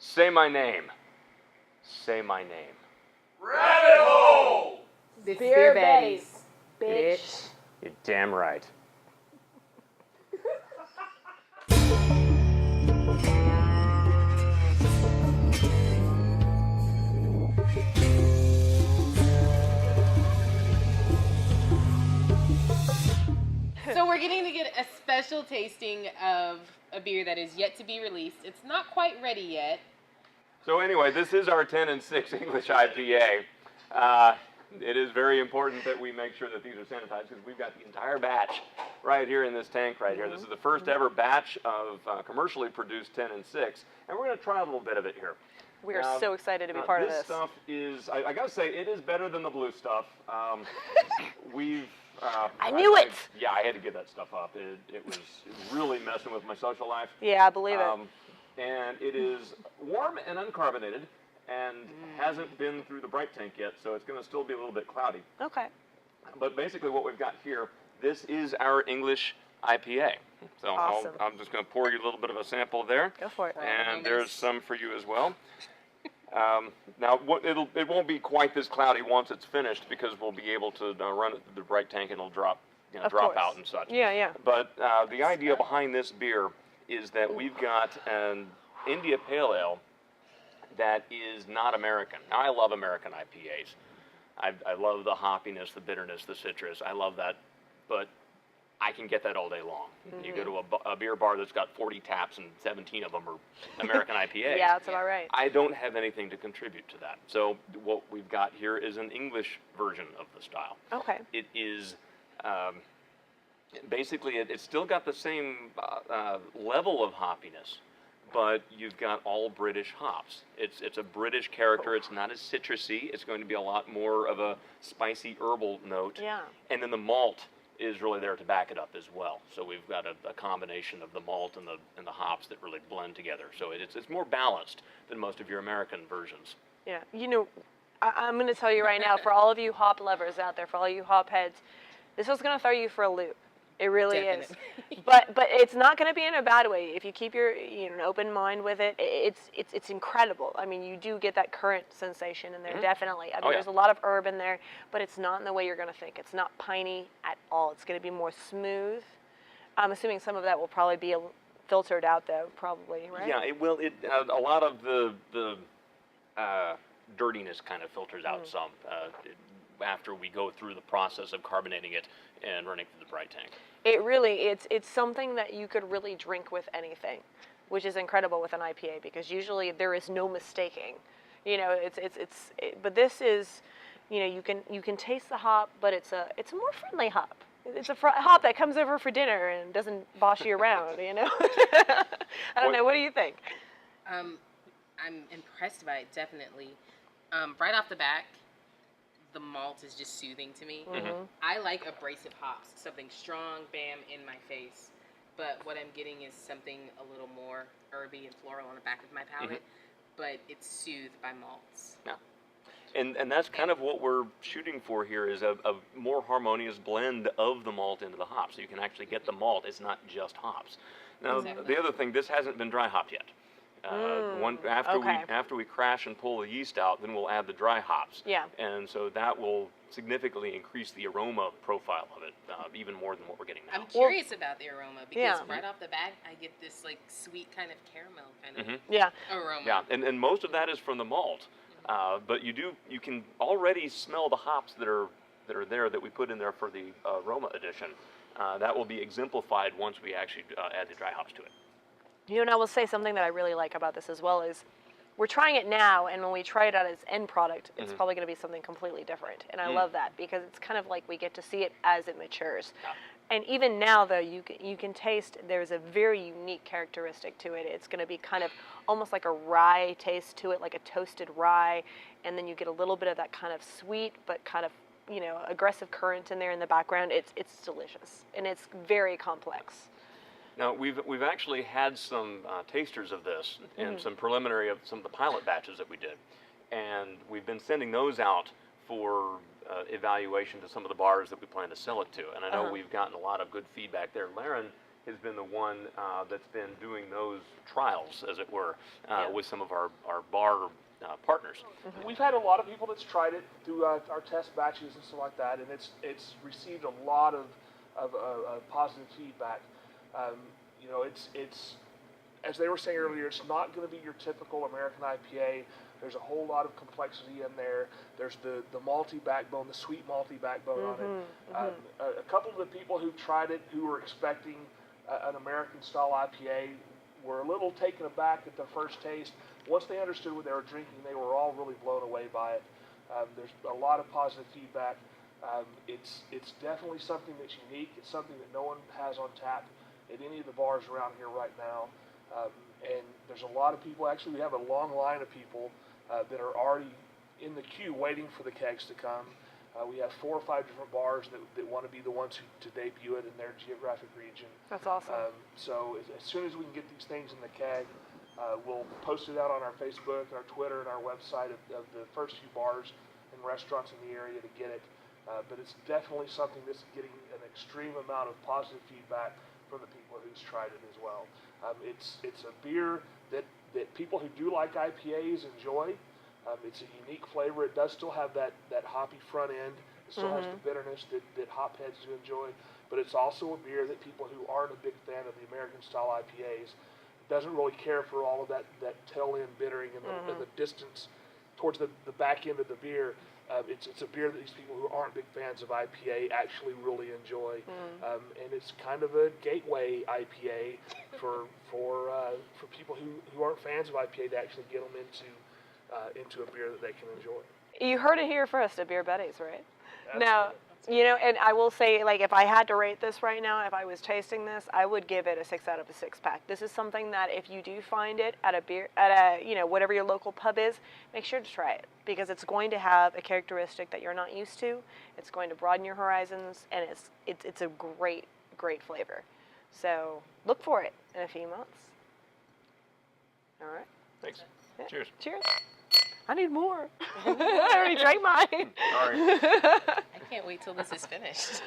Say my name. Say my name. Rabbit Hole! It's Beer Betties, bitch. You're damn right. So we're getting to get a special tasting of a beer that is yet to be released. It's not quite ready yet. So anyway, this is our 10 and 6 English IPA. It is very important that we make sure that these are sanitized because we've got the entire batch right here in this tank right here. This is the first ever batch of commercially produced 10 and 6, and we're going to try a little bit of it here. We are so excited to be part of this. This stuff is, I got to say, it is better than the blue stuff. I knew it! Yeah, I had to get that stuff up. It was really messing with my social life. Yeah, I believe it. And it is warm and uncarbonated and hasn't been through the bright tank yet, so it's going to still be a little bit cloudy. Okay. But basically what we've got here, this is our English IPA. So Awesome. I'm just going to pour you a little bit of a sample there. Go for it. And there's some for you as well. Now, it won't be quite this cloudy once it's finished because we'll be able to run it through the bright tank and it'll drop out and such. Yeah, yeah. But the idea behind this beer is that we've got an India Pale Ale that is not American. Now, I love American IPAs. I love the hoppiness, the bitterness, the citrus. I love that, but I can get that all day long. You go to a beer bar that's got 40 taps and 17 of them are American IPAs. Yeah, that's about right. I don't have anything to contribute to that. So what we've got here is an English version of the style. Okay. It is, basically, it's still got the same level of hoppiness, but you've got all British hops. It's a British character. It's not as citrusy. It's going to be a lot more of a spicy herbal note. Yeah. And then the malt is really there to back it up as well. So we've got a combination of the malt and the hops that really blend together. So it's more balanced than most of your American versions. Yeah. You know, I'm going to tell you right now, for all of you hop lovers out there, for all you hop heads, this was going to throw you for a loop. It really is. But it's not going to be in a bad way. If you keep your an open mind with it, it's incredible. I mean, you do get that current sensation in there, definitely. I mean, there's a lot of herb in there, but it's not in the way you're going to think. It's not piney at all. It's going to be more smooth. I'm assuming some of that will probably be filtered out, though, probably, right? Yeah, it will. A lot of the dirtiness kind of filters out some after we go through the process of carbonating it and running through the bright tank. It really, it's something that you could really drink with anything, which is incredible with an IPA because usually there is no mistaking. You know, but this is, you can taste the hop, but it's a more friendly hop. It's a hop that comes over for dinner and doesn't boss you around, I don't know, what do you think? I'm impressed by it, definitely. Right off the bat, the malt is just soothing to me. I like abrasive hops, something strong, bam, in my face. But what I'm getting is something a little more herby and floral on the back of my palate, but it's soothed by malts. Yeah. And that's kind of what we're shooting for here is a more harmonious blend of the malt into the hops. So you can actually get the malt. It's not just hops. Now, the other thing, this hasn't been dry hopped yet. After we crash and pull the yeast out, then we'll add the dry hops. Yeah. And so that will significantly increase the aroma profile of it, even more than what we're getting now. I'm curious about the aroma because right off the bat, I get this like sweet kind of caramel kind of aroma. Yeah, and most of that is from the malt, but you can already smell the hops that are there that we put in there for the aroma addition. That will be exemplified once we actually add the dry hops to it. And I will say something that I really like about this as well is we're trying it now, and when we try it out as end product, it's probably going to be something completely different. And I love that because it's kind of like we get to see it as it matures. Yeah. And even now, though, you can taste there's a very unique characteristic to it. It's going to be kind of almost like a rye taste to it, like a toasted rye, and then you get a little bit of that kind of sweet but kind of aggressive current in there in the background. It's delicious, and it's very complex. Now, we've actually had some tasters of this and some preliminary of some of the pilot batches that we did. And we've been sending those out for evaluation to some of the bars that we plan to sell it to. And I know we've gotten a lot of good feedback there. Laron has been the one that's been doing those trials, as it were, with some of our bar partners. We've had a lot of people that's tried it through our test batches and stuff like that, and it's received a lot of positive feedback. You know, it's as they were saying earlier, it's not going to be your typical American IPA. There's a whole lot of complexity in there. There's the malty backbone, the sweet malty backbone on it. A couple of the people who tried it, who were expecting an American style IPA, were a little taken aback at the first taste. Once they understood what they were drinking, they were all really blown away by it. There's a lot of positive feedback. It's definitely something that's unique. It's something that no one has on tap at any of the bars around here right now. And there's a lot of people. Actually, we have a long line of people that are already in the queue waiting for the kegs to come. We have 4 or 5 different bars that want to be the ones to debut it in their geographic region. That's awesome. So as soon as we can get these things in the keg, we'll post it out on our Facebook, our Twitter, and our website of the first few bars and restaurants in the area to get it. But it's definitely something that's getting an extreme amount of positive feedback from the people who's tried it as well. It's a beer that people who do like IPAs enjoy. It's a unique flavor. It does still have that hoppy front end. It still has the bitterness that hopheads do enjoy. But it's also a beer that people who aren't a big fan of the American style IPAs doesn't really care for all of that tail end bittering and the distance towards the back end of the beer. It's a beer that these people who aren't big fans of IPA actually really enjoy, and it's kind of a gateway IPA for people who aren't fans of IPA to actually get them into a beer that they can enjoy. You heard it here first at Beer Betties, right? Absolutely. Now, you know, and I will say, like, if I had to rate this right now, if I was tasting this, I would give it a 6 out of a 6-pack. This is something that if you do find it at you know, whatever your local pub is, make sure to try it, because it's going to have a characteristic that you're not used to. It's going to broaden your horizons, and it's a great flavor. So look for it in a few months. All right. Thanks. Yeah. Cheers. Cheers. I need more. I already drank mine. Sorry. I can't wait till this is finished.